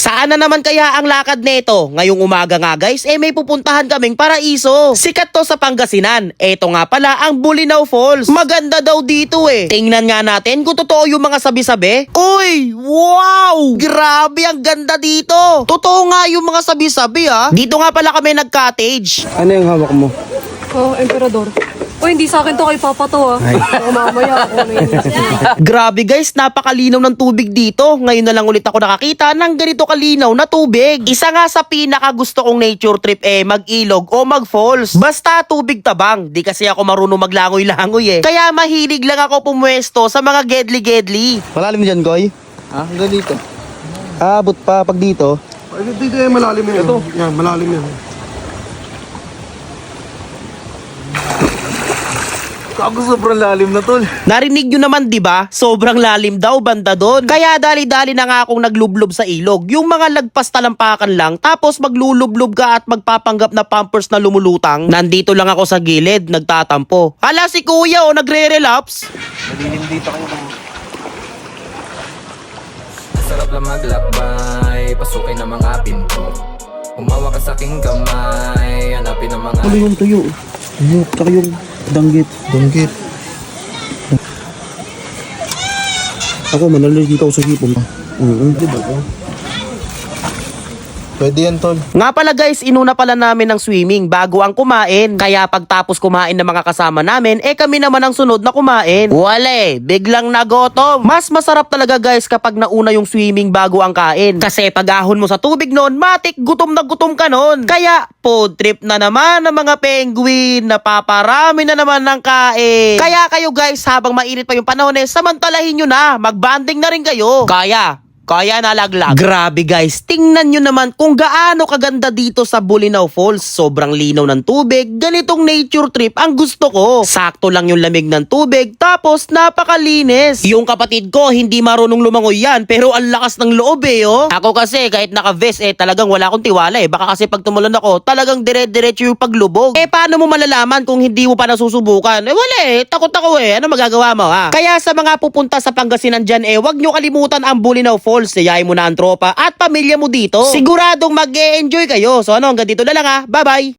Saan na naman kaya ang lakad nito? Ngayong umaga nga guys, may pupuntahan kaming paraiso. Sikat to sa Pangasinan. Eto nga pala ang Bulinaw Falls. Maganda daw dito Tingnan nga natin kung totoo yung mga sabi-sabi. Uy! Wow! Grabe ang ganda dito. Totoo nga yung mga sabi-sabi Dito nga pala kami nag-cottage. Ano yung hawak mo? Oh, emperador. Oh, hindi sa akin to kay Papa to Baka mamaya ako na yun. Grabe guys, napakalinaw ng tubig dito. Ngayon na lang ulit ako nakakita ng ganito kalinaw na tubig. Isa nga sa pinaka gusto kong nature trip mag-ilog o mag-falls. Basta tubig tabang. Di kasi ako marunong maglangoy-langoy Kaya mahilig lang ako pumwesto sa mga gedli-gedli. Malalim dyan, Koy? Ha? Hanggang dito. Abot pa pag dito. Dito malalim yan. Ito. Yan, malalim yan. Ako sobrang lalim na tol. Narinig nyo naman 'di ba? Sobrang lalim daw banda doon. Kaya dali-dali na nga akong naglublob sa ilog. Yung mga lagpas talampakan lang tapos maglulublob ka at magpapanggap na pampers na lumulutang. Nandito lang ako sa gilid, nagtatampo. Hala si kuya nagre-relapse. Malilim dito kayo. Sarap lang maglakbay, pasukin ang mga pinto. Umawa ka sa aking kamay, hanapin ang mga... Ano yung tuyo? Ano? Tsaka yung danggit. Danggit. Ako, manalagay ako sa hipon. Diba? Pwede yan, tol. Nga pala guys, inuna pala namin ng swimming bago ang kumain. Kaya pagtapos kumain ng mga kasama namin, kami naman ang sunod na kumain. Wale, biglang nagotom. Mas masarap talaga guys kapag nauna yung swimming bago ang kain. Kasi pag ahon mo sa tubig noon, matik gutom na gutom ka noon. Kaya food trip na naman ng mga penguin, napaparami na naman ng kain. Kaya kayo guys, habang mainit pa yung panahon samantalahin nyo na, magbanding na rin kayo. Kaya nalaglag. Grabe guys, tingnan nyo naman kung gaano kaganda dito sa Bulinaw Falls. Sobrang linaw ng tubig, ganitong nature trip ang gusto ko. Sakto lang yung lamig ng tubig, tapos napakalinis. Yung kapatid ko, hindi marunong lumangoy yan, pero ang lakas ng loob Ako kasi, kahit naka-vest talagang wala akong tiwala Baka kasi pag tumulan ako, talagang dire-diretso yung paglubog. Paano mo malalaman kung hindi mo pa nasusubukan? Wala takot ako Ano magagawa mo Kaya sa mga pupunta sa Pangasinan dyan wag nyo kalimutan ang Bulinaw Falls. Sayain mo na ang tropa at pamilya mo dito. Siguradong mag-e-enjoy kayo. So hanggang dito na lang Bye-bye!